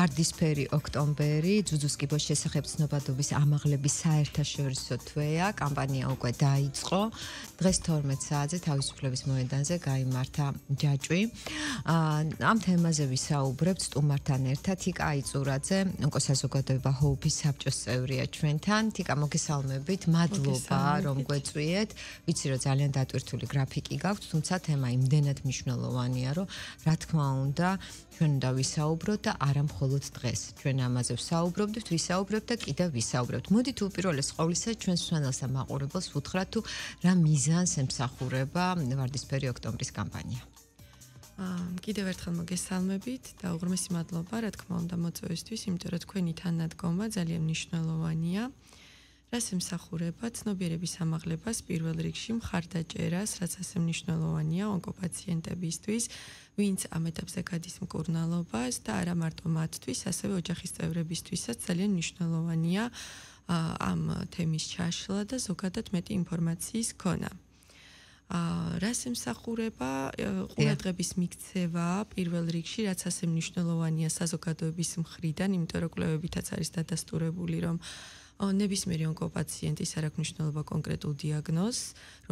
ვარდისფერი ოქტომბერი, ძუძუს კიბოს შესახებ ცნობადობის ამაღლების საერთაშორისო თვეა, კამპანია უკვე დაიწყო. დღეს 12 საათზე თავისუფლების მოედანზე გაიმართა ჯაჭვი. ამ თემაზე ვისაუბრებთ სტუმართან ერთად თიკა აიწურაძე, ონკოსაზოგადოება ჰოუფის საბჭოს წევრია ჩვენთან. თიკა, მოგესალმებით, მადლობა რომ გვეწვიეთ. ვიცი რომ ძალიან დატვირთული გრაფიკი გაქვთ, თუმცა თემა იმდენად მნიშვნელოვანია, რომ რა თქმა უნდა ჩვენ უნდა ვისაუბროთ და არა მხოლოდ დღეს. ჩვენ ამაზე ვისაუბრებთ და კიდევ ვისაუბრებთ. მოდით უპირველეს ყოვლისა ჩვენს მსმენელს და მაყურებელს ვუთხრათ თუ რა მიზანს ემსახურება ვარდისფერი ოქტომბრის კამპანია. კიდევ ერთხელ მოგესალმებით და უღრმესი მადლობა, რა თქმა უნდა მოწვევისთვის, იმიტომ რომ თქვენი თანადგომა ძალიან მნიშვნელოვანია. რას ემსახურება? ცნობიერების ამაღლებას პირველ რიგში, მხარდაჭერას, რაც ასე მნიშვნელოვანია ონკოპაციენტებისთვის, ვინც ამ ეტაპზე გადის მკურნალობას და არა მარტო მათთვის, ასევე ოჯახის წევრებისთვისაც ძალიან მნიშვნელოვანია ამ თემის ჩაშლა და ზოგადად მეტი ინფორმაციის ქონა. რას ემსახურება? ყურადღების მიქცევა პირველ რიგში, რაც ასე მნიშვნელოვანია საზოგადოების მხრიდან, იმიტომ რომ კვლევებითაც არის დადასტურებული, რომ ნებისმიერი ონკოპაციენტის არ აქვს მნიშვნელობა კონკრეტულ დიაგნოზს,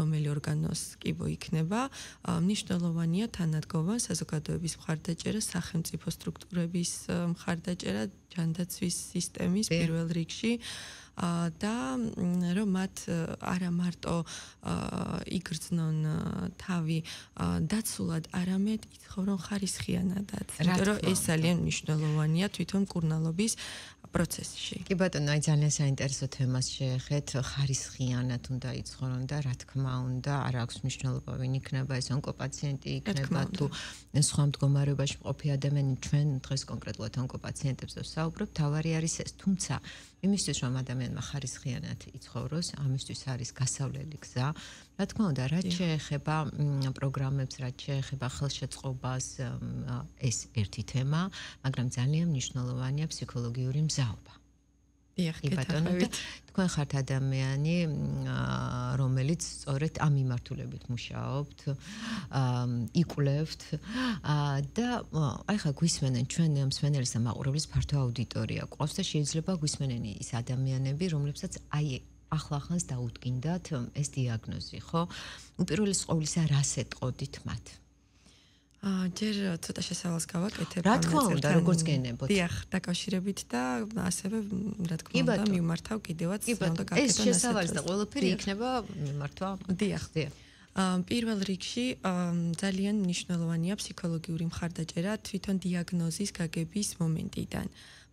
რომელი ორგანოს კიბო იქნება, მნიშვნელოვანია თანადგომა, საზოგადოების მხარდაჭერა, სახელმწიფო სტრუქტურების მხარდაჭერა, ჯანდაცვის სისტემის პირველ რიგში და რომ მათ არა მარტო იგრძნონ თავი დაცულად, არამედ იცხოვრონ ხარისხიანადაც. იმიტომ რომ ეს ძალიან მნიშვნელოვანია თვითონ მკურნალობის პროცესში. კი ბატონო, აი ძალიან საინტერესო თემას შეეხეთ, ხარისხიანად უნდა იცხოვრონ და რა თქმა უნდა, არ აქვს მნიშვნელობა ვინ იქნება ეს ონკოპაციენტი იქნება თუ სხვა მდგომარეობაში მყოფი ადამიანი. ჩვენ დღეს კონკრეტულად ონკოპაციენტებზე ვსაუბრობთ, თავარი არის ეს, თუმცა იმისთვის რომ ადამიანმა ხარისხიანად იცხოვროს, ამისთვის არის გასავლელი გზა. რა თქმა უნდა, რაც შეეხება პროგრამებს, რაც შეეხება ხელშეწყობას, ეს ერთი თემა, მაგრამ ძალიან მნიშვნელოვანია ფსიქოლოგიური მზაობა. დიახ, გეტყვით. თქვენ ხართ ადამიანი, რომელიც სწორედ ამ მიმართულებით მუშაობთ, იკვლევთ და აი ხა გვისმენენ ჩვენ მსმენელის და მაყურებლის ფართო აუდიტორია გვყავს და შეიძლება გვისმენენ ის ადამიანები, რომლებსაც აი ახლახანს დაუდგინდათ ეს დიაგნოზი, ხო? უპირველეს ყოვლისა, რას ეტყოდით მათ? ჯერ ცოტა შესავალს გავაკეთებ. რა თქმა უნდა, როგორც გენებოთ. დიახ, დაკავშირებით და ასევე რა თქმა უნდა მიმართავ კიდევაც უნდა გაკეთო. ეს შესავალს და ყველაფერი იქნება მიმართვა. დიახ. პირველ რიგში ძალიან მნიშვნელოვანია ფსიქოლოგიური მხარდაჭერა თვითონ დიაგნოზის გაგების მომენტიდან.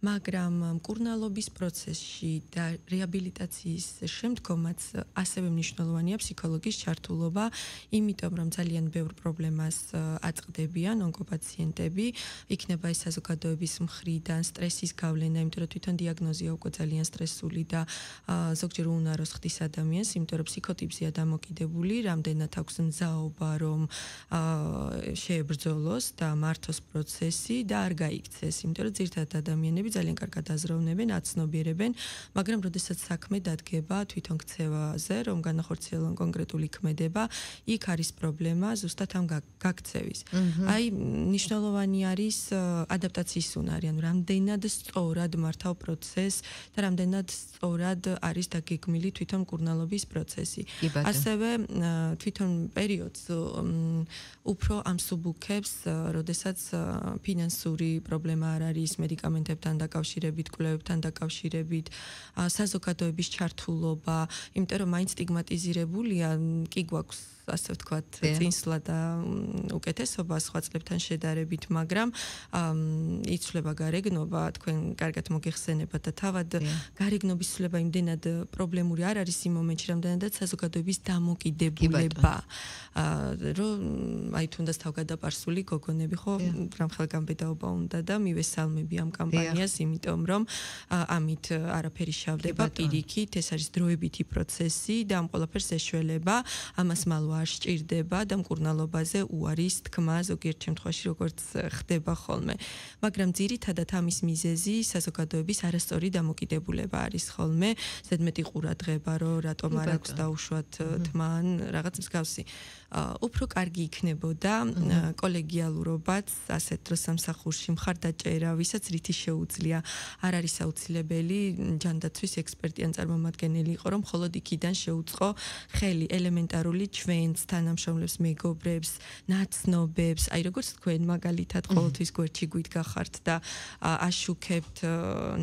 მაგრამ მკურნალობის პროცესში და რეაბილიტაციის შემდგომაც ასევე მნიშვნელოვანია ფსიქოლოგის ჩართულობა, იმიტომ რომ ძალიან ბევრ პრობლემას აწყდებიან ონკოპაციენტები, იქნება ეს საზოგადოების მხრიდან სტრესის გავლენა, იმიტომ რომ თვითონ დიაგნოზია უკვე ძალიან სტრესული და ზოგჯერ უნაროს ხდის ადამიანს, იმიტომ რომ ფსიქოტიპზეა დამოკიდებული, რამდენად აქვს მზაობა, რომ შეებრძოლოს და მართოს პროცესი და არ გაიქცეს, იმიტომ რომ ძირითადად ადამიანები ძალიან კარგად აზროვნებენ, აცნობიერებენ, მაგრამ როდესაც საქმე დადგება თვითონ ქცევაზე, რომ განახორციელონ კონკრეტული ქმედება, იქ არის პრობლემა ზუსტად ამ გაქცევის. აი, მნიშვნელოვანი არის ადაპტაციის უნარი, ანუ რამდენად სწორად მართავ პროცესს და რამდენად სწორად არის დაგეგმილი თვითონ მკურნალობის პროცესი. ასევე თვითონ პერიოდს უფრო ამსუბუქებს, როდესაც ფინანსური პრობლემა არ არის, მედიკამენტებთან დაკავშირებით, კვლევებთან დაკავშირებით, საზოგადოების ჩართულობა, იმიტომ რომ მაინც სტიგმატიზირებულია, კი გვაქვს ასე ვთქვათ, წინსვლა და უკეთესობა სხვა წლებთან შედარებით, მაგრამ იცვლება გარეგნობა, თქვენ კარგად მოგეხსენებათ და თავად გარეგნობის ცვლილება იმდენად პრობლემური არ არის იმ მომენტში, რამდენადაც საზოგადოების დამოკიდებულება. რომ აი თუნდაც თავგადაპარსული გოგონები ხო რამ ხელგამბედაობა უნდა და მივესალმები ამ კამპანიას, იმიტომ რომ ამით არაფერი შავდება პირიქით, ეს არის დროებითი პროცესი და ამ ყველაფერს ეშველება, ამას მალვა არ სჭირდება და მკურნალობაზე უარის თქმა ზოგიერთ შემთხვევაში როგორც ხდება ხოლმე. მაგრამ ძირითადად ამის მიზეზი საზოგადოების არასწორი დამოკიდებულება არის ხოლმე, ზედმეტი ყურადღება, რომ რატომ არ აქვს დაუშვათ თმა ან რაღაც მსგავსი. უფრო კარგი იქნებოდა კოლეგიალურობაც ასეთ დროს სამსახურში მხარდაჭერა, ვისაც რითი შეუძლია. არ არის აუცილებელი ჯანდაცვის ექსპერტი ან წარმომადგენელი იყო, რომ მხოლოდ იქიდან შეუწყო ხელი ელემენტარული ჩვენს თანამშრომლებს, მეგობრებს, ნაცნობებს, აი როგორც თქვენ მაგალითად ყოველთვის გვერდში გვიდგახართ და აშუქებთ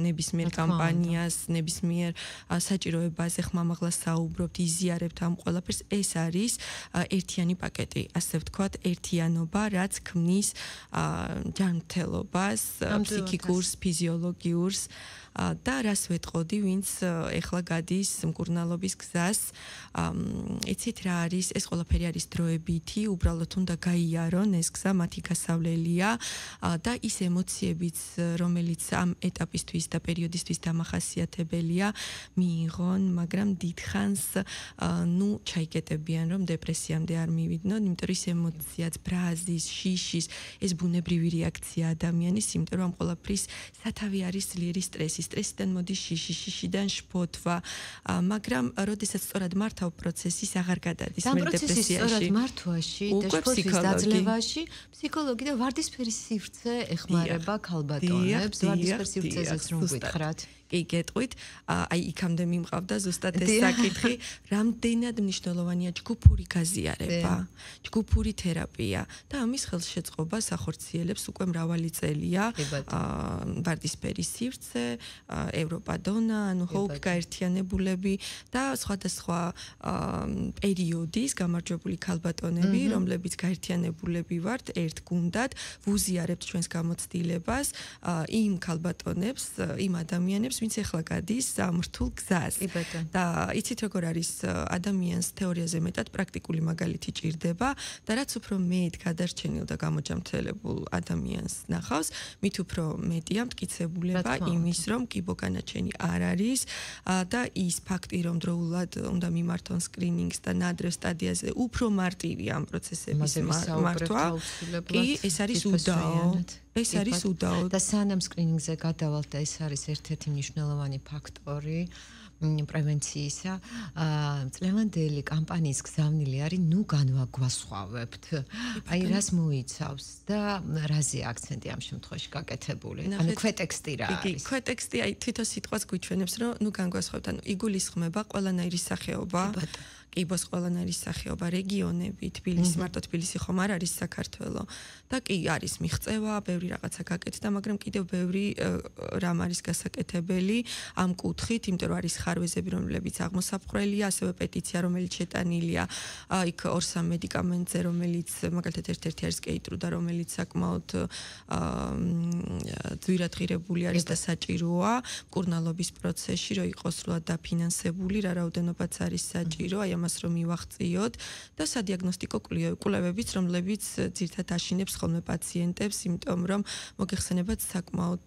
ნებისმიერ კამპანიას, ნებისმიერ საჭიროებაზე ხმამაღლა საუბრობთ, იზიარებთ ამ ყველაფერს, ეს არის ერთიანი პაკეტი, ასე ვთქვათ, ერთიანობა, რაც ქმნის ჯანმრთელობას, ფსიქიკურს, ფიზიოლოგიურს და რას ვეტყოდი, ვინც ეხლა გადის მკურნალობის გზას, იცით რა არის, ეს ყველაფერი არის დროებითი, უბრალოდ უნდა გაიარონ ეს გზა, მათი გასავლელია და ის ემოციებიც, რომელიც ამ ეტაპისთვის და პერიოდისთვის დამახასიათებელია, მიიღონ, მაგრამ დიდხანს ჩაიკეტებიან, რომ დეპრესიამდე არ მივიდნენ, იმიტომ რომ ის ემოციაც, ბრაზის, შიშის, ეს ბუნებრივი რეაქცია ადამიანის, იმიტომ რომ ამ ყველაფრის სათავე არის ძლიერი სტრესი. სტრესიდან მოდის შიში, შიშიდან შფოთვა, მაგრამ როდესაც სწორად მართავ პროცესის აღარ გადადის მე დეპრესიაში. სწორად მართვაში და შფოთვის დაძლევაში ფსიქოლოგი და ვარდისფერი სივრცე ეხმარება ქალბატონებს, ვარდისფერ სივრცეზეც რომ გითხრათ. კი გეტყვით, აი იქამდე მიმყავდა ზუსტად ეს საკითხი, რამდენად მნიშვნელოვანია ჯგუფური გაზიარება, ჯგუფური თერაპია და ამის ხელშეწყობა სახორციელებს უკვე მრავალი წელია ვარდისფერი სივრცე, ევროპადონა, ანუ ჰოუპ გაერთიანებულები და სხვადასხვა პერიოდის გამარჯვებული ქალბატონები, რომლებიც გაერთიანებულები ვართ ერთ გუნდად, ვუზიარებთ ჩვენს გამოცდილებას იმ ქალბატონებს, იმ ადამიანებს ვინც ახლა გადის ამრთულ გზას. და იცით როგორ არის ადამიანს თეორიაზე მეტად პრაქტიკული მაგალითი ჭირდება და რაც უფრო მეტ გადარჩენილ და გამოჯამრთელებულ ადამიანს ნახავს, მით უფრო მეტია მტკიცებულება იმის, რომ კიბოგანაჩენი არ არის და ის ფაქტი, რომ დროულად უნდა მიმართონ სკრინინგს და ნადრევ სტადიაზე უფრო მარტივია ამ პროცესების მართვა. კი, ეს არის უდაო. ეს არის უდაო. და სანამ სკრინინგზე გადავალთ და ეს არის ერთ-ერთი მნიშვნელოვანი ფაქტორი პრევენციისა, წლევანდელი კამპანიის გზავნილი არის, ნუ განვაგვასხვავებთ. აი რას მოიცავს და რაზე აქცენტი ამ შემთხვევაში გაკეთებული? ანუ ქვეტექსტი რა არის? ქვეტექსტი აი თვითონ სიტყვას გვიჩვენებს, რომ ნუ განგვასხვავებთ, ანუ იგულისხმება ყველანაირი სახეობა. კიბოს ყველანაირი სახეობა, რეგიონები, თბილისი, მარტო თბილისი ხომ არ არის საქართველო და კი არის მიღწევა, ბევრი რაღაცა გაკეთდა, მაგრამ კიდევ ბევრი რამ არის გასაკეთებელი ამ კუთხით, იმიტომ რომ არის ხარვეზები, რომლებიც აღმოსაფხრელია, ასევე პეტიცია, რომელიც შეტანილია იქ 2-3 მედიკამენტზე, რომელიც მაგალითად ერთ-ერთი არის კეიტრუდა, რომელიც საკმაოდ ძვირად ღირებული არის და საჭიროა მკურნალობის პროცესში, რომ იყოს სრულად დაფინანსებული, რა რაოდენობაც არის საჭირო, აი ამას რომ მივახციოთ და სადიაგნოსტიკო კვლევებიც, რომლებიც ძირთად აშინებს ხოლმე პაციენტებს, იმიტომ რომ მოგეხსენებათ საკმაოდ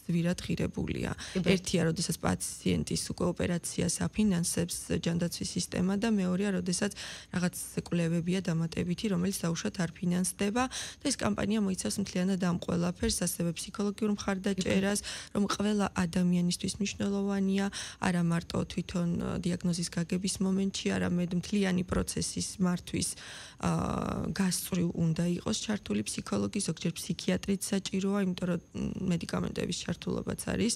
ძვირად ღირებულია. ერთია, როდესაც პაციენტის უკვე ოპერაციას აფინანსებს ჯანდაცვის სისტემა და მეორეა, როდესაც რაღაც კვლევებია დამატებითი, რომელიც დაუშვათ არ ფინანსდება და ეს კამპანია მოიცავს მთლიანად ამ ყველაფერს, ასევე ფსიქოლოგიურ მხარდაჭერას, რომ ყველა ადამიანისთვის მნიშვნელოვანია, არა მარტო თვითონ დიაგნოზის გაგების მომენტში, არამედ მთლიანი პროცესის მართვის გასწვრივ უნდა იყოს ჩართული ფსიქოლოგი, ზოგჯერ ფსიქიატრიც საჭიროა, იმიტომ რომ მედიკამენტების ჩართულობაც არის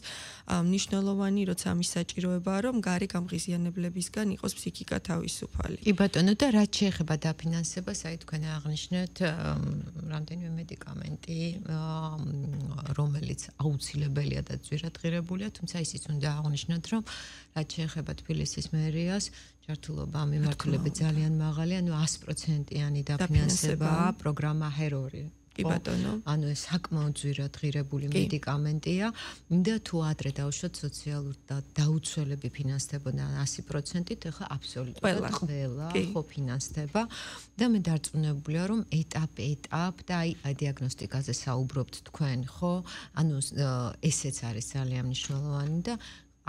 მნიშვნელოვანი, როცა ამის საჭიროებაა, რომ გარე გამღიზიანებლებისგან იყოს ფსიქიკა თავისუფალი. კი ბატონო, და რაც შეეხება დაფინანსებას, აი თქვენ აღნიშნეთ რამდენიმე მედიკამენტი, რომელიც აუცილებელია და ძვირად ღირებულია, თუმცა ისიც უნდა აღნიშნოთ, რომ რაც შეეხება თბილისის მერიას, ჩართულობა მიმართულებით ძალიან მაღალი, ანუ 100%-იანი დაფინანსება პროგრამა HER2. კი ბატონო. ანუ ეს საკმაოდ ძვირად ღირებული მედიკამენტია და თუ ადრე დავუშვათ სოციალურ და დაუცველები ფინანსდებოდა 100%-ით, ახლა აბსოლუტურად ყველა ხო ფინანსდება და მე დარწმუნებულია, რომ ეტაპ და აი დიაგნოსტიკაზე საუბრობთ თქვენ, ხო? ანუ ესეც არის ძალიან მნიშვნელოვანი და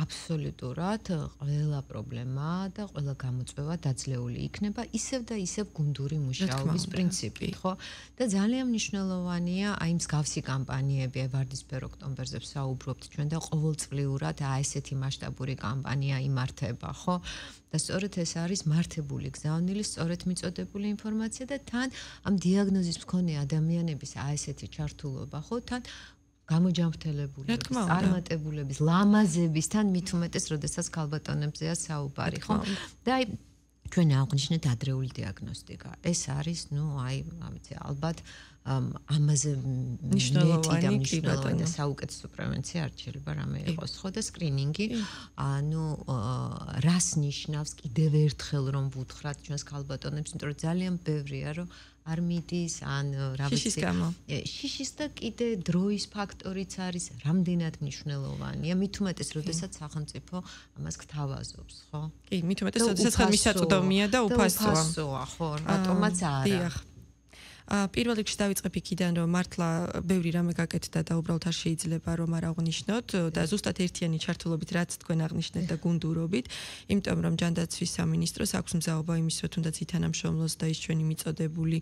აბსოლუტურად ყველა პრობლემა და ყველა გამოწვევა დაძლეული იქნება ისევ და ისევ გუნდური მუშაობის პრინციპით, ხო? და ძალიან მნიშვნელოვანია აი მსგავსი კამპანიები, აი ვარდისფერ ოქტომბერზე ვსაუბრობთ ჩვენ და ყოველწლიურად ესეთი მასშტაბური კამპანია იმართება, ხო? და სწორედ ეს არის მართებული გზავნილი, სწორედ მიწოდებული ინფორმაცია და თან ამ დიაგნოზის მქონე ადამიანების ესეთი ჩართულობა, ხო? თან გამოჯანმრთელებულების, წარმატებულების, ლამაზებისთან მით უმეტეს, როდესაც ქალბატონებზეა საუბარი, ხო? და აი ჩვენ აღვნიშნეთ ადრეული დიაგნოსტიკა. ეს არის, ამიცი ალბათ ამაზე მნიშვნელოვანი და საუკეთესო პრევენცია არ შეიძლება რამე იყოს, ხო და სკრინინგი, რას ნიშნავს კიდევ ერთხელ რომ ვუთხრათ ჩვენს ქალბატონებს, იმიტომ რომ ძალიან ბევრია რომ არ მიდის ან რა ვიცი შიშის და კიდე დროის ფაქტორიც არის რამდენად მნიშვნელოვანია მით უმეტეს როდესაც სახელმწიფო ამას გთავაზობს ხო კი მით უმეტეს როდესაც ხელმისაწვდომია და უფასოა ხო რატომაც არა პირველ რიგში დავიწყებ იქიდან რომ მართლა ბევრი რამე გაკეთდა და უბრალოდ არ შეიძლება რომ არ აღვნიშნოთ და ზუსტად ერთიანი ჩართულობით რაც თქვენ აღნიშნეთ და გუნდურობით იმიტომ რომ ჯანდაცვის სამინისტროს აქვს მზაობა იმის რომ თუნდაც ითანამშრომლოს და ის ჩვენი მიწოდებული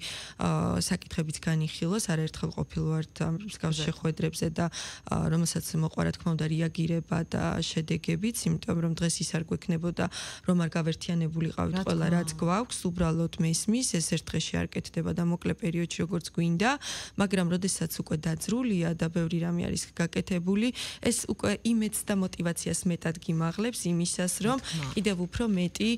საკითხებიც განიხილოს არაერთხელ ყოფილ ვართ ამ მსგავს შეხვედრებზე და რომელსაც მოყვა რა თქმა უნდა რეაგირება და შედეგებიც იმიტომ რომ დღეს ის არ გვექნებოდა რომ არ გავერთიანებულიყავით ყველა რაც გვაქვს უბრალოდ მესმის ეს ერთ დღეში არ კეთდება და მოკლე პერიოდში როგორც გვინდა, მაგრამ როდესაც უკვე დაძრულია და ბევრი რამე არის გაკეთებული, ეს უკვე იმედს და мотиваციას მეტად გიმაღლებს იმისას, რომ კიდევ უფრო მეტი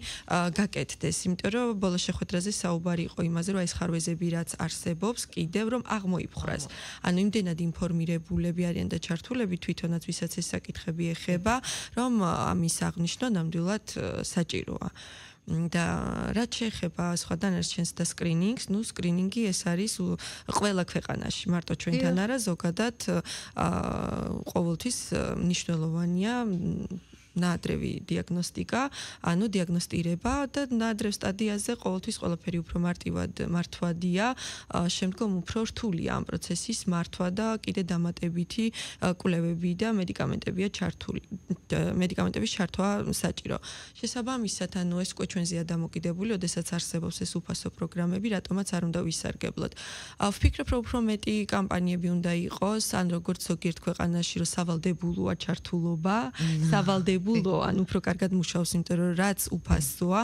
გაკეთდეს, იმიტომ რომ ბოლო შეხვედრაზე საუბარი იყო იმაზე, რომ ეს ხარვეზები რაც არსებობს, კიდევ რომ აღმოიფხრას. ანუ იმდენად ინფორმირებულები არიან და ჩართულები თვითონაც ვისაც ეს საკითხები ეხება, რომ ამის აღნიშვნა ნამდვილად საჭიროა. და რაც შეეხება სხვა დანარჩენს და სკრინინგს, სკრინინგი ეს არის ყველა ქვეყანაში, მარტო ჩვენთან არა, ზოგადად ყოველთვის მნიშვნელოვანია ნაადრევი დიაგნოსტიკა, ანუ დიაგნოსტირება და ნაადრევ სტადიაზე ყოველთვის ყველაფერი უფრო მართვადია, შემდგომ უფრო რთულია ამ პროცესის მართვა და კიდე დამატებითი კვლევები და მედიკამენტების ჩართვა საჭირო. შესაბამისად, ანუ ეს უკვე ჩვენზეა დამოკიდებული, როდესაც არსებობს ეს უფასო პროგრამები, რატომაც არ უნდა ვისარგებლოთ. ვფიქრობ, რომ უფრო მეტი კამპანიები უნდა იყოს, ან როგორც ზოგიერთ ქვეყანაში, რომ სავალდებულოა ჩართულობა, ან უფრო კარგად მუშაობს, იმიტომ რომ რაც უფასოა,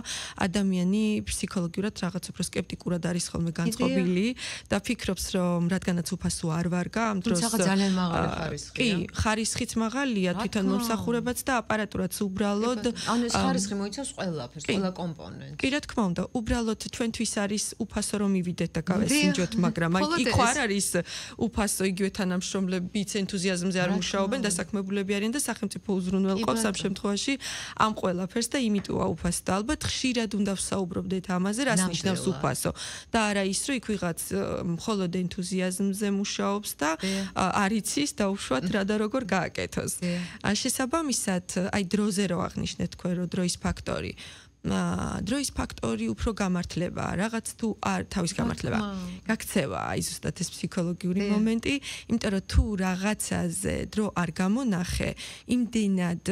ადამიანი ფსიქოლოგიურად რაღაც უფრო სკეპტიკურად არის ხოლმე განწყობილი და ფიქრობს, რომ რადგანაც უფასო არ ვარგა, ამ დროს ძალიან მაღალი ხარისხია. კი, ხარისხიც მაღალია, თვითონ მომსახურებაც და აპარატურაც უბრალოდ. ანუ ეს ხარისხი მოიცავს ყველაფერს, ყველა კომპონენტს. კი, რა თქმა უნდა, უბრალოდ ჩვენთვის არის უფასო რომ მივიდეთ და გავესინჯოთ, მაგრამ აი იქ არ არის უფასო იგივე თანამშრომლებიც ენთუზიაზმზე არ მუშაობენ, დასაქმებულები არიან და სახელმწიფო უზრუნველყოფს ამ შემთხვევაში ამ ყველაფერს და იმიტოა უფასო და ალბათ ხშირად უნდა ვსაუბრობდეთ ამაზე, რას ნიშნავს უფასო და არა ის, რომ იქ ვიღაც მხოლოდ ენთუზიაზმზე მუშაობს და არ იცის დაუშვათ რა და როგორ გააკეთოს. შესაბამისად, აი დროზე რო აღნიშნეთ თქვენ, რომ დროის ფაქტორი დროის ფაქტორი უფრო გამართლება, რაღაც თუ არ თავის გამართლება. გაქცევა, აი ზუსტად ეს ფსიქოლოგიური მომენტი, იმიტომ რომ თუ რაღაცაზე დრო არ გამონახე, იმდენად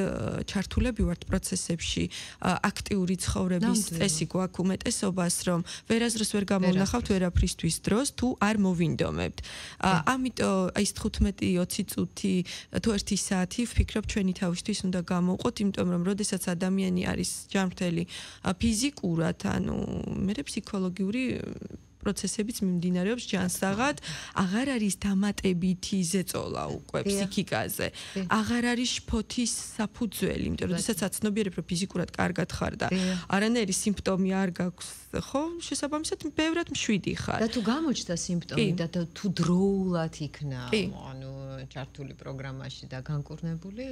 ჩართულები ვართ პროცესებში, აქტიური ცხოვრების წესი გვაქვს უმეტესობას, რომ ვერასდროს ვერ გამოვნახავთ ვერაფრისთვის დროს, თუ არ მოვინდომებთ. ამიტომ აი 15-20 წუთი თუ 1 საათი ვფიქრობ ჩვენი თავისთვის უნდა გამოვყოთ, იმიტომ რომ როდესაც ადამიანი არის ჯანმრთელი ფიზიკურად, ანუ მე ფსიქოლოგიური პროცესებიც მიმდინარეობს ჯანსაღად, აღარ არის დამატებითი ზეწოლა უკვე ფსიქიკაზე. აღარ არის შფოთის საფუძველი, იმიტომ რომ შესაძაც ცნობიერებ რომ ფიზიკურად კარგად ხარ და არანაირი სიმპტომი არ გაქვს, ხო? შესაბამისად ბევრად მშვიდი ხარ. და თუ გამოჩნდა სიმპტომი და თუ დროულად იქნა, ანუ ჩართული პროგრამაში და განკურნებული,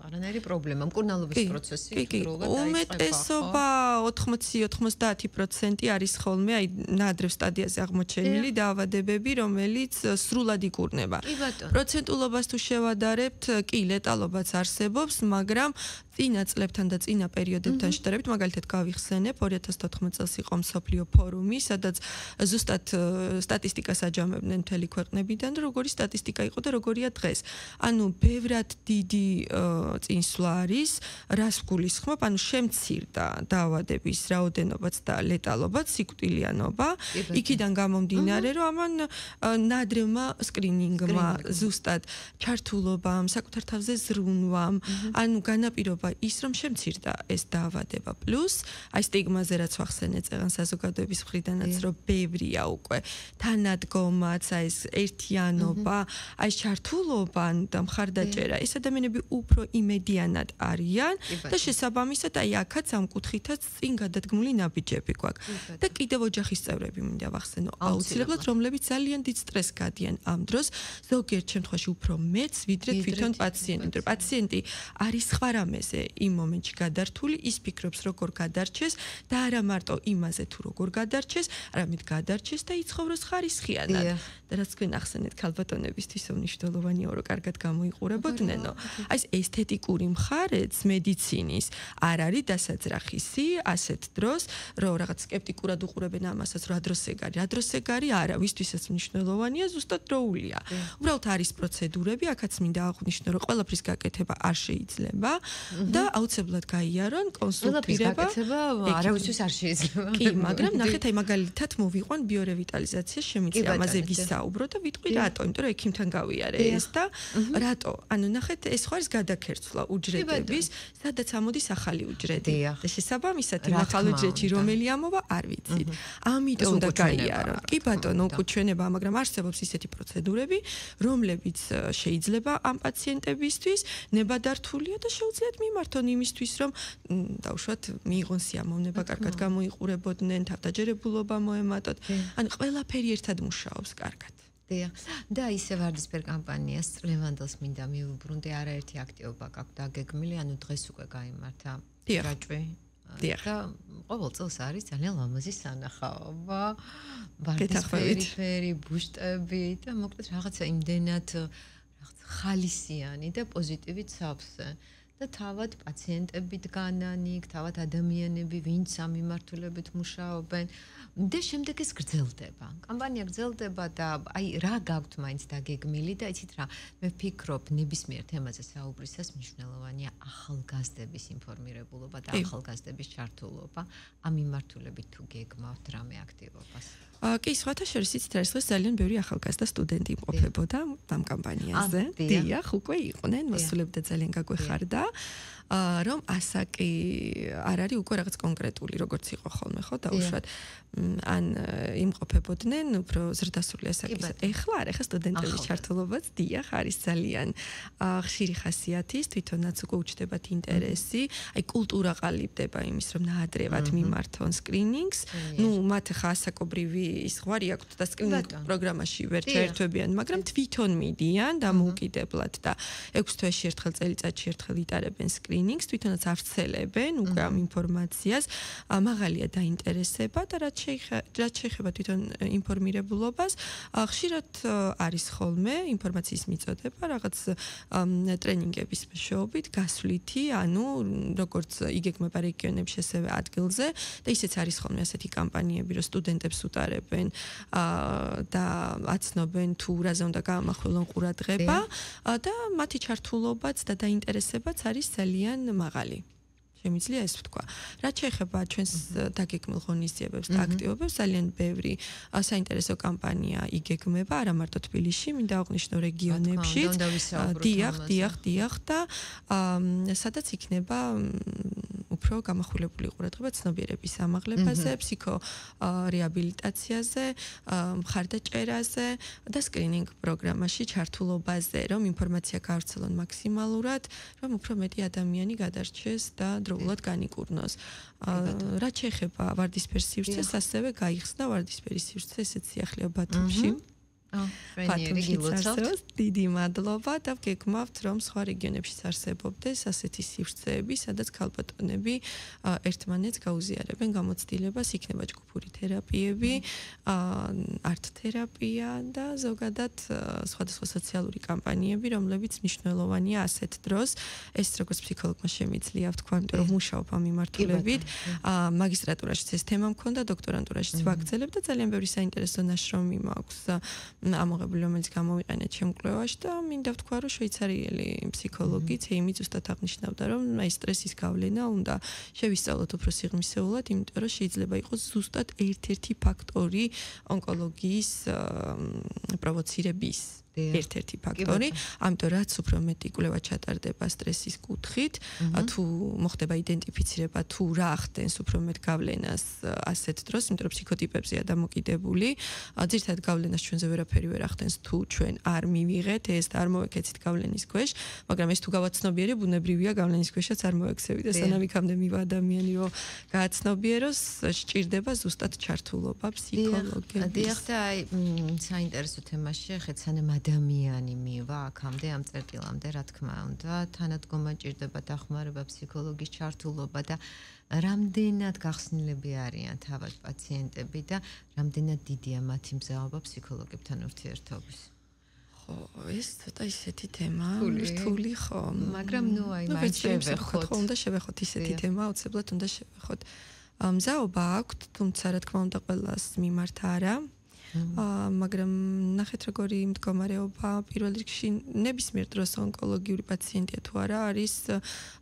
არანაირი პრობლემა, მკურნალობის პროცესი დროულად დაიწყება. უმეტესობა 80-90% არის ხოლმე აი ნაადრევ სტადიაზე აღმოჩენილი დაავადებები, რომელიც სრულად იკურნება. პროცენტულობას თუ შევადარებთ, კი, ლეტალობაც არსებობს, მაგრამ წინა წლებთან და წინა პერიოდებთან შედარებით, მაგალითად გავიხსენებ 2014 წელს იყო მსოფლიო ფორუმი, სადაც ზუსტად სტატისტიკას აჯამებდნენ მთელი ქვეყნებიდან, როგორი სტატისტიკა იყო და როგორია დღეს. დღეს. ანუ ბევრად დიდი წინსვლა არის, რას გულისხმობ, ანუ შემცირდა დაავადების რაოდენობაც და ლეტალობაც, სიკვდილიანობა. იქიდან გამომდინარე, რომ ამან ნადრევმა სკრინინგმა, ზუსტად ჩართულობამ, საკუთარ თავზე ზრუნვამ, ანუ განაპირობა ის, რომ შემცირდა ეს დაავადება. პლუს აი სტიგმაზე რაც ვახსენე წეგან საზოგადოების მხრიდანაც, რომ ბევრია უკვე თანადგომაც, აი ეს ერთიანობა, აი ჩართულობა და მხარდაჭერა, ეს ადამიანები უფრო იმედიანად არიან და შესაბამისად აი აქაც ამ კუთხითაც წინ გადადგმული ნაბიჯები გვაქვს. და კიდევ ოჯახის წევრები მინდა ვახსენო, აუცილებლად რომლებიც ძალიან დიდ სტრესს გადიან ამ დროს, ზოგიერთ შემთხვევაში უფრო მეც, ვიდრე თვითონ პაციენტი. პაციენტი არის სხვა რამეზე იმ მომენტში გადართული, ის ფიქრობს როგორ გადარჩეს და არა მარტო იმაზე თუ როგორ გადარჩეს, არამედ გადარჩეს და იცხოვროს ხარისხიანად. და რაც თქვენ ახსენეთ ქალბატონებისთვის მნიშვნელოვანია, რომ კარგად გამოიყურებოდნენ, აი ეს ესთეტიკური მხარეც მედიცინის არ არის დასაძრახისი ასეთ დროს, რომ რაღაც სკეპტიკურად უყურებენ ამასაც, რა დროს ეგარი, რა დროს ეგარი, არა, ვისთვისაც მნიშვნელოვანია, ზუსტად დროულია. უბრალოდ არის პროცედურები, აქაც მინდა აღვნიშნო, რომ ყველაფრის გაკეთება არ შეიძლება და აუცილებლად გაიარონ კონსულტირება. არავისთვის არ შეიძლება. კი, მაგრამ ნახეთ, აი მაგალითად მოვიყვან ბიორევიტალიზაციას შემიძლია ამაზე ვისაუბრო და ვიტყვი რატო, იმიტომ რომ ექიმთან გავიარე ეს და რატო? ანუ ნახეთ, ეს ხო არის გადაქერცვლა უჯრედების, სადაც ამოდის ახალი უჯრედი. და შესაბამისად იმ ახალ უჯრედში რომელი ამოვა, არ ვიცით. ამიტომ უნდა გაიარონ. კი ბატონო, უკუჩვენება, მაგრამ არსებობს ისეთი პროცედურები, რომლებიც შეიძლება ამ პაციენტებისთვის ნებადართულია და შეუძლიათ მიმართონ იმისთვის, რომ დაუშვათ მიიღონ სიამოვნება, კარგად გამოიყურებოდნენ, თავდაჯერებულობა მოემატოთ. ანუ ყველაფერი ერთად მუშაობს კარგად. და ისე ვარდისფერ კამპანიას წლევანდელს მინდა მივუბრუნდე, არაერთი აქტივობა გაქვს დაგეგმილი, ანუ დღეს უკვე გაიმართა რაჭვი. და ყოველ წელს არის ძალიან ლამაზი სანახაობა, ვარდისფერი ბუშტები და მოკლედ რაღაცა იმდენად ხალისიანი და პოზიტივით სავსე. და თავად პაციენტები დგანან იქ, თავად ადამიანები, ვინც ამ მიმართულებით მუშაობენ და შემდეგ ეს გრძელდება. კამპანია გრძელდება და აი რა გაქვთ მაინც დაგეგმილი და იცით რა, მე ვფიქრობ ნებისმიერ თემაზე საუბრისას მნიშვნელოვანია ახალგაზრდების ინფორმირებულობა და ახალგაზრდების ჩართულობა. ამ მიმართულებით თუ გეგმავთ რამე აქტივობას? კი, სხვათა შორის იცით რა, ეს ძალიან ბევრი ახალგაზრდა სტუდენტი იმყოფებოდა ამ კამპანიაზე. დიახ, უკვე იყვნენ, მოსულებდა ძალიან გაგვეხარდა. რომ ასაკი არ არის უკვე რაღაც კონკრეტული, როგორც იყო ხოლმე, ხო, დაუშვათ. ან იმყოფებოდნენ უფრო ზრდასრული ასაკის. ეხლა არა, ეხლა სტუდენტების ჩართულობაც დიახ არის ძალიან ხშირი ხასიათის, თვითონაც უკვე უჩნდებათ ინტერესი, აი კულტურა ყალიბდება იმის, რომ ნაადრევად მიმართონ სკრინინგს. ნუ მათ ხა ასაკობრივი ის ღვარი აქვთ და სკრინინგ პროგრამაში ვერ ჩაერთვებიან, მაგრამ თვითონ მიდიან დამოუკიდებლად და 6 თვეში ერთხელ წელიწადში ერთხელ იტარებენ სკრინინგს, თვითონაც ავრცელებენ უკვე ამ ინფორმაციას, მაღალია დაინტერესება და რაც შეეხება თვითონ ინფორმირებულობას, ხშირად არის ხოლმე ინფორმაციის მიწოდება, რაღაც ტრენინგების მეშვეობით, გასვლითი, ანუ როგორც იგეგმება რეგიონებში, ასევე ადგილზე და ისეც არის ხოლმე ასეთი კამპანიები, რომ სტუდენტებს უტარებენ და აცნობენ თუ რაზე უნდა გაამახვილონ ყურადღება და მათი ჩართულობაც და დაინტერესებაც არის ძალიან მაღალი. შემიძლია ეს ვთქვა. რაც შეეხება ჩვენს დაგეგმილ ღონისძიებებს და აქტივობებს, ძალიან ბევრი საინტერესო კამპანია იგეგმება, არა მარტო თბილისში, მინდა აღვნიშნო რეგიონებში. დიახ და სადაც იქნება უფრო გამახვილებული ყურადღება ცნობიერების ამაღლებაზე, ფსიქორეაბილიტაციაზე, მხარდაჭერაზე და სკრინინგ პროგრამაში ჩართულობაზე, რომ ინფორმაცია გავრცელონ მაქსიმალურად, რომ უფრო მეტი ადამიანი გადარჩეს და დროულად განიკურნოს. რაც შეეხება ვარდისფერ სივრცეს, ასევე გაიხსნა ვარდისფერი სივრცე, ესეც სიახლეა ბათუმში. დიდი მადლობა და ვგეგმავთ, რომ სხვა რეგიონებშიც არსებობდეს ასეთი სივრცეები, სადაც ქალბატონები ერთმანეთს გაუზიარებენ გამოცდილებას, იქნება ჯგუფური თერაპიები, არტ-თერაპია და ზოგადად სხვადასხვა სოციალური კამპანიები, რომლებიც მნიშვნელოვანია ასეთ დროს. ეს როგორც ფსიქოლოგმა შემიძლია ვთქვა, იმიტომ რომ მუშაობ ამ მიმართულებით. მაგისტრატურაშიც ეს თემა მქონდა, დოქტორანტურაშიც ვაგრძელებ და ძალიან ბევრი საინტერესო ნაშრომი მაქვს ამოღებული, რომელიც გამოვიყენეთ ჩემ კვლევაში და მინდა ვთქვა, რომ შვეიცარიელი ფსიქოლოგი ცეიმი ზუსტად აღნიშნავდა, რომ აი სტრესის გავლენა უნდა შევისწავლოთ უფრო სიღრმისეულად, იმიტომ რომ შეიძლება იყოს ზუსტად ერთ-ერთი ფაქტორი онკოლოგიის პროვოცირების. ერთ-ერთი ფაქტორი, ამიტომ რაც უფრო მეტი კვლევა ჩატარდება სტრესის კუთხით, თუ მოხდება იდენტიფიცირება თუ რა ახდენს უფრო მეტ გავლენას ასეთ დროს, იმიტომ რომ ფსიქოტიპებზეა დამოკიდებული, ძირითადად გავლენას ჩვენზე ვერაფერი ვერ ახდენს თუ ჩვენ არ მივიღეთ ეს და არ მოვეკეცით გავლენის ქვეშ, მაგრამ ეს თუ გავაცნობიერებ, ბუნებრივია გავლენის ქვეშაც არ მოვექცევი და სანამ იქამდე მივა ადამიანი რომ გააცნობიეროს, სჭირდება ზუსტად ჩართულობა ფსიქოლოგების. დიახ და აი საინტერესო თემაში ხეთ სანამ ადამიანი მივა აქამდე ამ წერტილამდე, რა თქმა უნდა, თანადგომა ჭირდება დახმარება, ფსიქოლოგის ჩართულობა და რამდენად გახსნილები არიან თავად პაციენტები და რამდენად დიდია მათი მზაობა ფსიქოლოგებთან ურთიერთობის. ხო, ეს ცოტა ისეთი თემა, რთული ხო, მაგრამ ნუ აი მაინც შევეხოთ. ხო, უნდა შევეხოთ ისეთი თემა, აუცილებლად უნდა შევეხოთ. მზაობა აქვთ, თუმცა რა თქმა უნდა ყველას მიმართ არა. მაგრამ ნახეთ როგორი მდგომარეობა პირველ რიგში ნებისმიერ დროს ონკოლოგიური პაციენტია თუ არა არის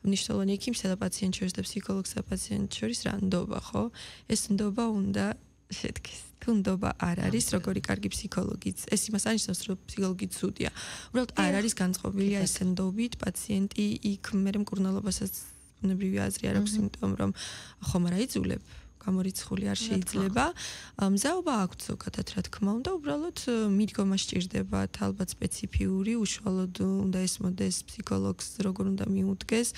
მნიშვნელოვანი ექიმსა და პაციენტ შორის და ფსიქოლოგსა და პაციენტ შორის რა ნდობა ხო ეს ნდობა უნდა შედგეს თუ ნდობა არ არის როგორი კარგი ფსიქოლოგიც ეს იმას ანიშნავს რომ ფსიქოლოგი ცუდია უბრალოდ არ არის განწყობილი ეს ნდობით პაციენტი იქ მერე მკურნალობასაც ბუნებრივი აზრი არ აქვს იმიტომ რომ ხომ არ აიძულებ გამორიცხული არ შეიძლება. მზაობა აქვს ზოგადად რა თქმა უნდა, უბრალოდ მიდგომა სჭირდებათ ალბათ სპეციფიური, უშუალოდ უნდა ესმოდეს ფსიქოლოგს, როგორ უნდა მიუდგეს.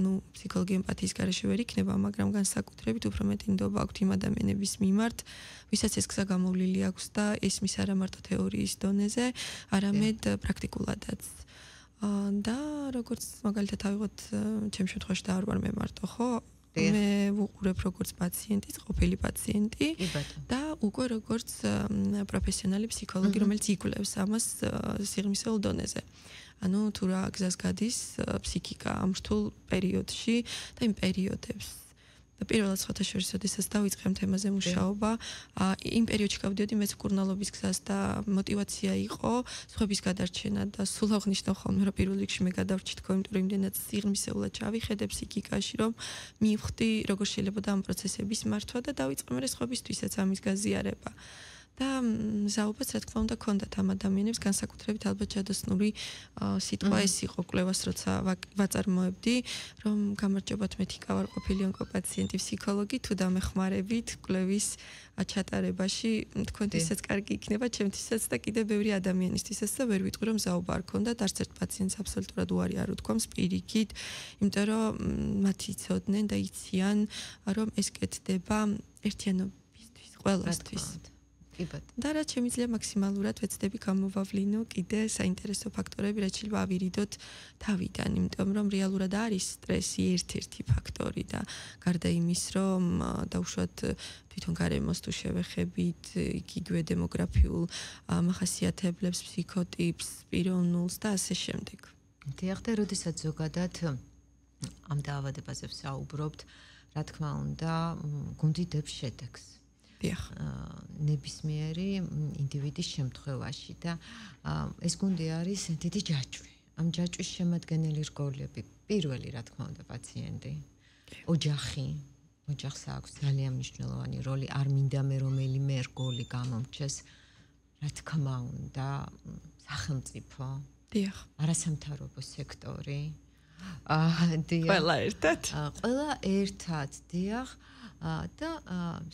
ნუ ფსიქოლოგი ემპათიის გარეშე ვერ იქნება, მაგრამ განსაკუთრებით უფრო მეტი ნდობა აქვს იმ ადამიანების მიმართ, ვისაც ეს გზა გამოვლილი აქვს და ესმის არა მარტო თეორიის დონეზე, არამედ პრაქტიკულადაც. და როგორც მაგალითად ავიღოთ ჩემ შემთხვევაში და არ ვარ მე მარტო, ხო? მე ვუყურებ როგორც პაციენტი, ყოფილი პაციენტი და უკვე როგორც პროფესიონალი ფსიქოლოგი, რომელიც იკვლევს ამას სიღრმისეულ დონეზე. ანუ თუ რა გზას გადის ფსიქიკა ამ რთულ პერიოდში და იმ პერიოდებს და პირველად სხვათაშორისო შესაძაც დავიწყე ამ თემაზე მუშაობა. იმ პერიოდში გავდიოდი მეც მკურნალობის გზას და мотиваცია იყო სხვების გადარჩენა და სულ აღნიშნავ ხოლმე რომ პირველ რიგში მე გადავრჩი თქო, იმიტომ რომ იმდენად სიღრმისეულად ჩავიხედე ფსიქიკაში, რომ მივხვდი როგორ შეიძლება და ამ პროცესების მართვა და დავიწყე მე სხვებისთვისაც ამის გაზიარება. და მზაობაც რა თქმა უნდა ქონდათ ამ ადამიანებს განსაკუთრებით ალბათ ჯადოსნური სიტყვა ეს იყო კვლევას როცა ვაწარმოებდი რომ გამარჯობათ მე თიკა ვარ ყოფილი ონკოპაციენტი ფსიქოლოგი თუ დამეხმარებით კვლევის ჩატარებაში თქვენთვისაც კარგი იქნება ჩემთვისაც და კიდევ ბევრი ადამიანისთვისაც და ვერ ვიტყვი რომ მზაობა არ ქონდათ არც ერთ პაციენტს აბსოლუტურად უარი არ უთქვამს პირიქით იმიტომ რომ მათი იცოდნენ და იციან რომ ეს კეთდება ერთიანობისთვის ყველასთვის და რაც შემიძლია მაქსიმალურად ვეცდები გამოვავლინო კიდე საინტერესო ფაქტორები, რაც შეიძლება ავირიდოთ თავიდან, იმიტომ რომ რეალურად არის სტრესი ერთ-ერთი ფაქტორი და გარდა იმის, რომ დაუშვათ თვითონ გარემოს თუ შევეხებით, იგივე დემოგრაფიულ მახასიათებლებს, ფსიქოტიპს, პიროვნულს და ასე შემდეგ. დიახ და როდესაც ზოგადად ამ დაავადებაზე ვსაუბრობთ, რა თქმა უნდა, გუნდიდებს შედეგს. ნებისმიერი ინდივიდის შემთხვევაში და ეს გუნდი არის დიდი ჯაჭვი. ამ ჯაჭვის შემადგენელი რგოლები, პირველი რა თქმა უნდა პაციენტი, ოჯახი, ოჯახს აქვს ძალიან მნიშვნელოვანი როლი, არ მინდა მე რომელიმე რგოლი გამომრჩეს, რა თქმა უნდა, სახელმწიფო, არასამთავრობო სექტორი, ყველა ერთად. ყველა ერთად, დიახ. და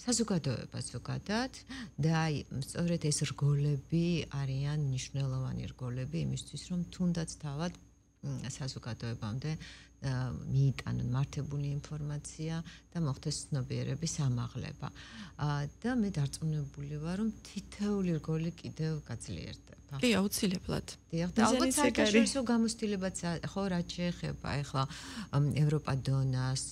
საზოგადოება ზოგადად და აი სწორედ ეს რგოლები არიან მნიშვნელოვანი რგოლები იმისთვის რომ თუნდაც თავად საზოგადოებამდე მიიტანონ მართებული ინფორმაცია და მოხდეს ცნობიერების ამაღლება და მე დარწმუნებული ვარ რომ თითოეული რგოლი კიდევ გაძლიერდება. კი, აუცილებლად. დიახ, და ალბათ საერთაშორისო გამოცდილებაც ხო რაც შეეხება ახლა ევროპა დონას,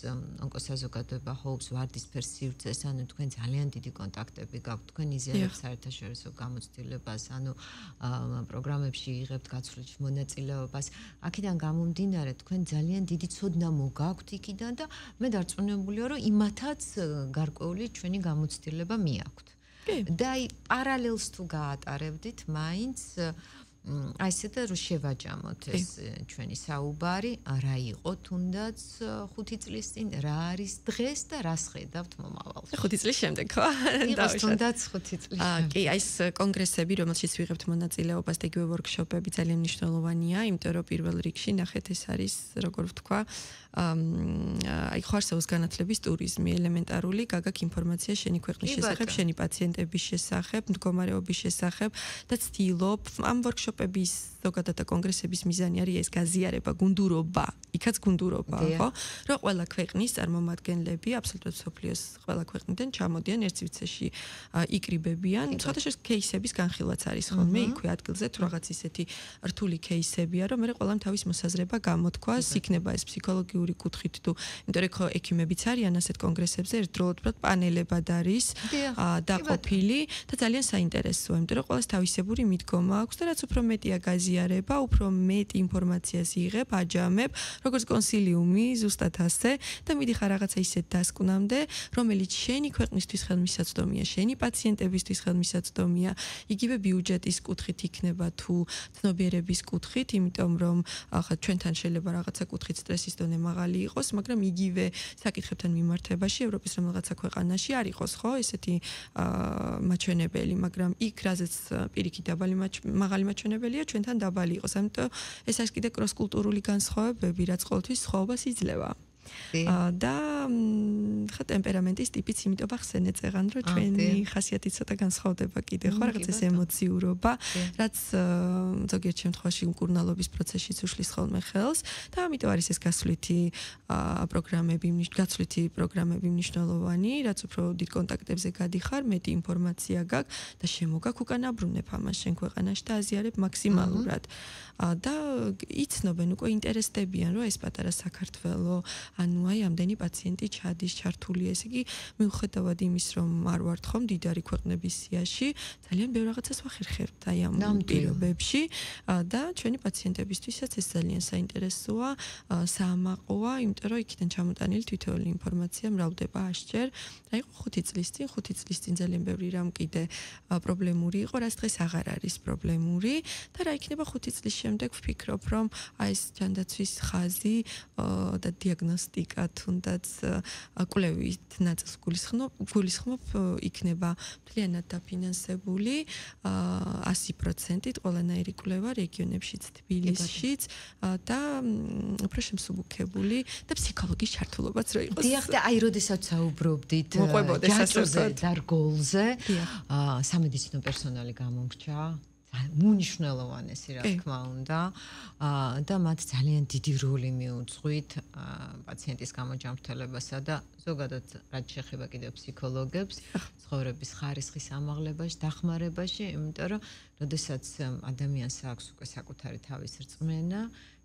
ონკოსაზოგადოება ჰოუპს ვარდისფერ სივრცეს, ანუ თქვენ ძალიან დიდი კონტაქტები გაქვთ, თქვენ იზიარებთ საერთაშორისო გამოცდილებას, ანუ პროგრამებში იღებთ გაცვლით მონაწილეობას. აქედან გამომდინარე, თქვენ ძალიან დიდი ცოდნა მოგაქვთ იქიდან და მე დარწმუნებულია, რომ იმათაც გარკვეული ჩვენი გამოცდილება მიაქვთ. და აი პარალელს თუ გაატარებდით, მაინც აი ესე და რომ შევაჯამოთ ეს ჩვენი საუბარი, რა იყო თუნდაც 5 წლის წინ, რა არის დღეს და რას ხედავთ მომავალში. 5 წლის შემდეგ ხო? იყოს თუნდაც 5 წლის შემდეგ. კი, აი ეს კონგრესები, რომელშიც ვიღებთ მონაწილეობას და იგივე ვორქშოპები ძალიან მნიშვნელოვანია, იმიტომ რომ პირველ რიგში ნახეთ ეს არის, როგორ ვთქვა, აი ხო არსებობს განათლების ტურიზმი, ელემენტარული, გაგაკ ინფორმაცია შენი ქვეყნის შესახებ, შენი პაციენტების შესახებ, მდგომარეობის შესახებ და ცდილობ ამ ვორქშოპების ზოგადად და კონგრესების მიზანი არის ეს გაზიარება, გუნდურობა, იქაც გუნდურობა, ხო? რომ ყველა ქვეყნის წარმომადგენლები, აბსოლუტურად სოფლიოს ყველა ქვეყნიდან ჩამოდიან ერთ სივრცეში იკრიბებიან, სხვადასხვა кейსების განხილვაც არის ხოლმე, იქვე ადგილზე თუ რაღაც ისეთი რთული кейსებია, რომ მე ყველამ თავის მოსაზრება გამოთქვას, იქნება ეს ფსიქოლოგიური კუთხით თუ იმიტომ რომ ხო ექიმებიც არიან ასეთ კონგრესებზე ერთდროულად პანელებად არის დაყოფილი და ძალიან საინტერესოა, იმიტომ რომ ყველას თავისებური მიდგომა აქვს და რაც უფრო მეტია გაზიარება, უფრო მეტ ინფორმაციას იღებ, აჯამებ, როგორც კონსილიუმი, ზუსტად ასე და მიდიხარ რაღაცა ისეთ დასკვნამდე, რომელიც შენი ქვეყნისთვის ხელმისაწვდომია, შენი პაციენტებისთვის ხელმისაწვდომია, იგივე ბიუჯეტის კუთხით იქნება თუ ცნობიერების კუთხით, იმიტომ რომ ახლა ჩვენთან შეიძლება რაღაცა კუთხით სტრესის დონე მაღალი იყოს, მაგრამ იგივე საკითხებთან მიმართებაში ევროპის რომელღაცა ქვეყანაში არ იყოს, ხო, ესეთი მაჩვენებელი, მაგრამ იქ რაზეც პირიქით მაღალი მაჩვენებელია, ჩვენთან დაბალი იყოს. ამიტომ ეს არის კიდე კროსკულტურული განსხვავებები, რაც ყოველთვის სხვაობას იძლევა. და ხა ტემპერამენტის ტიპიც იმიტომ ახსენეთ წეღან რომ ჩვენი ხასიათი ცოტა განსხვავდება კიდე ხო რაღაც ეს ემოციურობა რაც ზოგიერთ შემთხვევაში მკურნალობის პროცესშიც უშლის ხოლმე ხელს და ამიტომ არის ეს გაცვლითი პროგრამები მნიშვნელოვანი რაც უფრო დიდ კონტაქტებზე გადიხარ მეტი ინფორმაცია გაქვს და შემოგაქვს უკან აბრუნებ ამას შენ ქვეყანაში და აზიარებ მაქსიმალურად და იცნობენ უკვე ინტერესდებიან რომ ეს პატარა საქართველო ანუ აი ამდენი პაციენტი ჩადის ჩართული ესე იგი მიუხედავად იმის რომ არ ვართ ხომ დიდარი ქვეყნების სიაში ძალიან ბევრ რაღაცას ვახერხებთ აი ამ პირობებში და ჩვენი პაციენტებისთვისაც ეს ძალიან საინტერესოა საამაყოა იმიტომ რომ იქიდან ჩამოტანილი თითოეული ინფორმაცია მრავლდება ასჯერ აი 5 წლის წინ ძალიან ბევრი რამ კიდე პრობლემური იყო რაც დღეს აღარ არის პრობლემური და რა იქნება 5 წლის შემდეგ ვფიქრობ რომ აი ეს ჯანდაცვის ხაზი და დიაგნოსტიკა თუნდაც კვლევით ნაწილს გულისხმობ იქნება მთლიანად დაფინანსებული 100%-ით ყველანაირი კვლევა რეგიონებშიც თბილისშიც და უფრო შემსუბუქებული და ფსიქოლოგის ჩართულობაც რო იყოს. დიახ და აი როდესაც საუბრობდით ჯაჭვზე და რგოლზე სამედიცინო პერსონალი გამორჩა უნიშნელოვანესი რა თქმა უნდა და მათ ძალიან დიდი როლი მიუძღვით პაციენტის გამოჯანმრთელებასა და ზოგადად რაც შეეხება კიდევ ფსიქოლოგებს ცხოვრების ხარისხის ამაღლებაში, დახმარებაში, იმიტომ რომ როდესაც ადამიანს აქვს უკვე საკუთარი თავის რწმენა,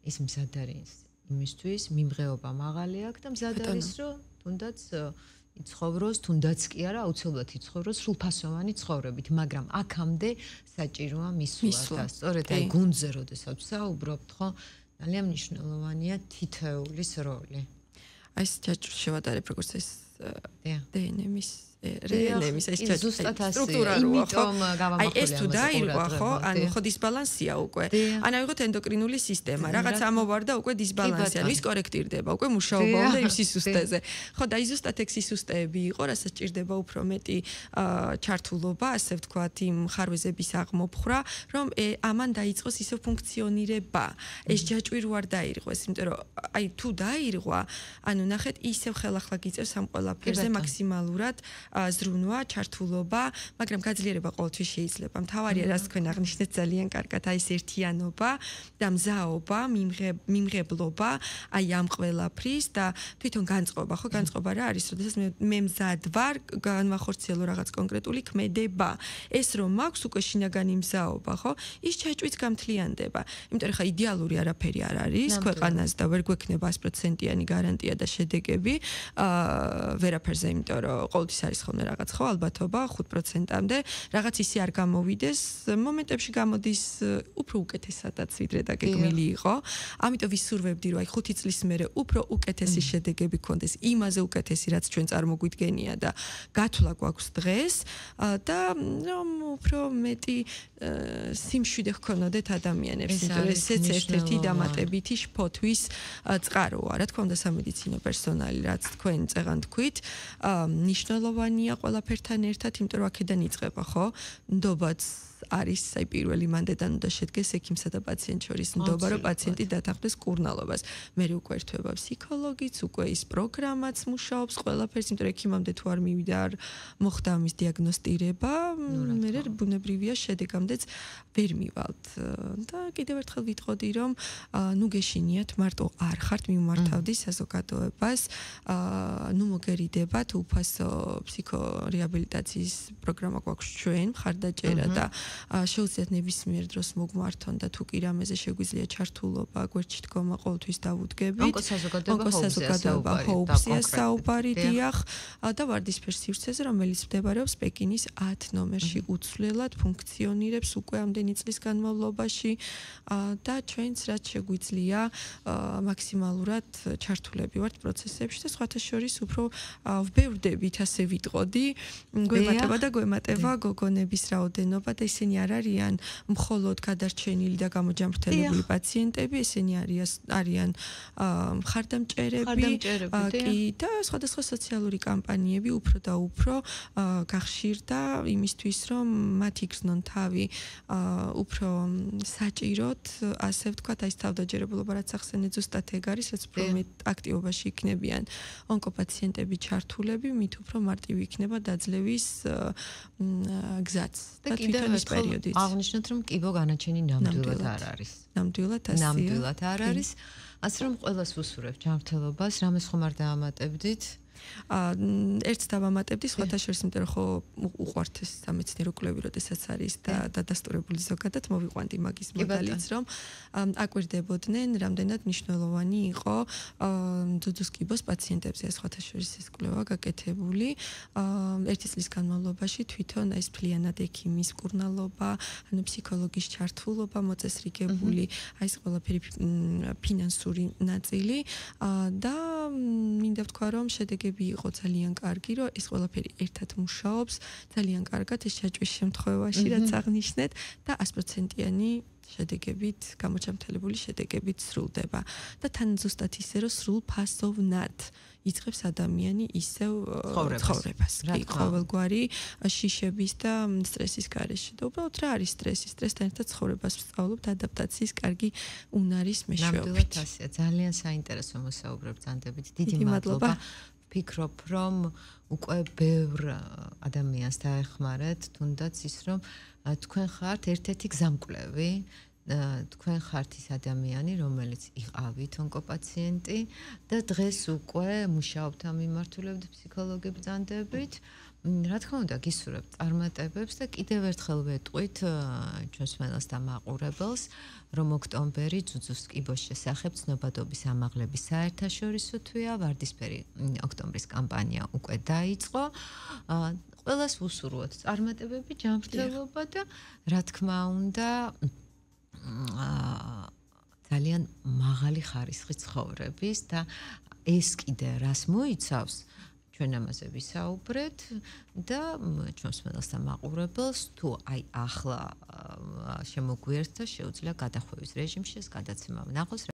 ის მზად არის იმისთვის, მიმღეობა მაღალი აქვს და მზად არის რომ თუნდაც იცხოვროს, თუნდაც კი არა, აუცილებლად იცხოვროს სრულფასოვანი ცხოვრებით, მაგრამ აქამდე საჭიროა მისვლა. სწორედ აი გუნდზე როდესაც საუბრობთ, ხო, ძალიან მნიშვნელოვანია თითოეულის როლი. აი ეს ჯაჭვს შევატარებ როგორც ეს დნმ-ის რენემის ეს სტრუქტურაა ხო? აი ეს თუ დაირღვა ხო? ანუ ხო დისბალანსია უკვე. ანუ აიღოთ ენდოკრინული სისტემა, რაღაც ამოვარდა უკვე დისბალანსია, ის კორექტირდება, უკვე მუშაობა უნდა იმ სისუსტეზე. ხო და ზუსტად ეგ სისუსტეები იყო, რასაც ჭირდება უფრო მეტი ჩართულობა, ასე ვთქვათ, იმ ხარვეზების აღმოფხრა, რომ ამან დაიწყოს ისო ფუნქციონირება. ეს ჯაჭვი რო არ დაირღვეს, იმიტომ რომ აი თუ დაირღვა, ანუ ნახეთ ისევ ხელახლა გიწევს ამ ყველაფერზე მაქსიმალურად ზრუნვა, ჩართულობა, მაგრამ გაძლიერება ყოველთვის შეიძლება. მთავარია, რაც თქვენ აღნიშნეთ ძალიან კარგად, აი ეს ერთიანობა და მზაობა, მიმღებლობა, აი ამ ყველაფრის და თვითონ განწყობა, ხო, განწყობა რა არის, როდესაც მე მზად ვარ, განვახორციელო რაღაც კონკრეტული ქმედება. ეს რომ მაქვს უკვე შინაგანი მზაობა, ხო? ის ჩაჭვიც გამთლიანდება. იმიტომ რომ ხა იდეალური არაფერი არ არის ქვეყანას და ვერ გვექნება 100%-იანი გარანტია და შედეგები. ვერაფერზე, იმიტომ რომ ყოველთვის არის ხოლმე რაღაც ხო ალბათობა 5%-მდე, რაღაც ისე არ გამოვიდეს, მომენტებში გამოდის უფრო უკეთესადაც ვიდრე დაგეგმილი იყო. ამიტომ ვისურვებდი რომ აი 5 წლის მერე უფრო უკეთესი შედეგები გქონდეს, იმაზე უკეთესი რაც ჩვენ წარმოგვიდგენია და გათვლა გვაქვს დღეს და რომ უფრო მეტი სიმშვიდე ჰქონოდეთ ადამიანებს, იმიტომ რომ ესეც ერთ-ერთი დამატებითი შფოთვის წყაროა. რა თქმა უნდა, სამედიცინო პერსონალი, რაც თქვენ წეღან თქვით, მნიშვნელოვანია ყველაფერთან ერთად, იმიტომ რომ აქედან იწყება, ხო? ნდობაც არის აი პირველი მანდედან უნდა შედგეს ექიმსა და პაციენტ შორის ნდობა, რომ პაციენტი დათანხმდეს კურნალობას. მე უკვე ერთვება ფსიქოლოგიც, უკვე ის პროგრამაც მუშაობს ყველაფერს, იმიტომ რომ ექიმამდე თუ არ მივიდა, არ მოხდა ამის დიაგნოსტირება, მე ბუნებრივია შედეგამდეც ვერ მივალთ. და კიდევ ერთხელ ვიტყოდი, რომ ნუ გეშინიათ, მარტო არ ხართ მიმართავდი საზოგადოებას, ნუ მოგერიდებათ უფასო ფსიქორეაბილიტაციის პროგრამა გვაქვს ჩვენ, მხარდაჭერა და შეუძლიათ ნებისმიერ დროს მოგმართონ და თუ კი რამეზე შეგვიძლია ჩართულობა, გვერდში დგომა ყოველთვის დავუდგებით. ონკოსაზოგადოება ჰოუპსია საუბარი, დიახ, და ვარდისფერ სივრცეზე, რომელიც მდებარეობს პეკინის 10 ნომერში, უცვლელად ფუნქციონირებს უკვე ამდენი წლის განმავლობაში და ჩვენც რაც შეგვიძლია მაქსიმალურად ჩართულები ვართ პროცესებში და სხვათა შორის უფრო ვბევრდებით, ასე ვიტყოდი, გვემატება გოგონების რაოდენობა და ისინი არ არიან მხოლოდ გადარჩენილი და გამოჯამრთელებული პაციენტები, ისინი არიან მხარდამჭერები, კი და სხვადასხვა სოციალური კამპანიები უფრო და უფრო გახშირდა იმისთვის, რომ მათ იგრძნონ თავი უფრო საჭიროდ, ასე ვთქვათ, აი ეს თავდაჯერებულობა, რაც ახსენეთ, ზუსტად ეგ არის, რაც უფრო მეტ აქტივობაში იქნებიან ონკოპაციენტები ჩართულები, მით უფრო მარტივი იქნება დაძლევის გზაც. და თვითონ ის პერიოდიც. აღნიშნოთ, რომ კიბო განაჩენი ნამდვილად არ არის. ნამდვილად ასეა. ნამდვილად არ არის. ასე რომ ყველას ვუსურვებ ჯანმრთელობას, რამეს ხომ არ დაამატებდით? ერთს დავამატებდი, სხვათა შორის, იმიტომ რომ ხო უყვართ ეს სამეცნიერო კვლევი, როდესაც არის და დადასტურებული ზოგადად, მოვიყვანდი მაგის მოდალიც, რომ აკვირდებოდნენ, რამდენად მნიშვნელოვანი იყო ძუძუს კიბოს პაციენტებზე, სხვათა შორის ეს კვლევა გაკეთებული. ერთი წლის განმავლობაში თვითონ ეს ფლიანად ექიმის კურნალობა, ანუ ფსიქოლოგის ჩართულობა, მოწესრიგებული, აი ეს ყველაფერი ფინანსური ნაწილი და მინდა ვთქვა, რომ შედეგები იყო ძალიან კარგი, რომ ეს ყველაფერი ერთად მუშაობს, ძალიან კარგად ეს ჩაჭვის შემთხვევაში, რაც აღნიშნეთ და 100%-იანი შედეგებით, გამოჩამთელებული შედეგებით სრულდება. და თან ზუსტად ისე, რომ სრულ ფასოვნად იწყებს ადამიანი ისევ ცხოვრებას. კი, ყოველგვარი შიშების და სტრესის გარეშე. და უბრალოდ რა არის სტრესი? სტრესთან ერთად ცხოვრებას ვსწავლობთ ადაპტაციის კარგი უნარის მეშვეობით. ნამდვილად ასეა, ძალიან საინტერესო მოსაუბრებ ძანდებით. დიდი მადლობა. ვფიქრობ, რომ უკვე ბევრ ადამიანს დაეხმარეთ, თუნდაც ის, რომ თქვენ ხართ ერთ-ერთი გზამკვლევი, თქვენ ხართ ის ადამიანი, რომელიც იყავით ონკოპაციენტი და დღეს უკვე მუშაობთ ამ მიმართულებით ფსიქოლოგები ძანდებით. რა თქმა უნდა, გისურვებთ წარმატებებს და კიდევ ერთხელ ვეტყვით ჩვენს მელას და მაყურებელს, რომ ოქტომბერი ძუძუს კიბოს შესახებ ცნობადობის ამაღლების საერთაშორისო თვეა, ვარდისფერი ოქტომბრის კამპანია უკვე დაიწყო. ყველას ვუსურვოთ წარმატებები, ჯანმრთელობა და რა თქმა უნდა ძალიან მაღალი ხარისხის ცხოვრების და ეს კიდე რას მოიცავს ჩვენ ამაზე ვისაუბრეთ და ჩვენს მელას და მაყურებელს თუ აი ახლა შემოგვიერთდა შეუძლია გადახვევის რეჟიმში ეს გადაცემა ვნახოს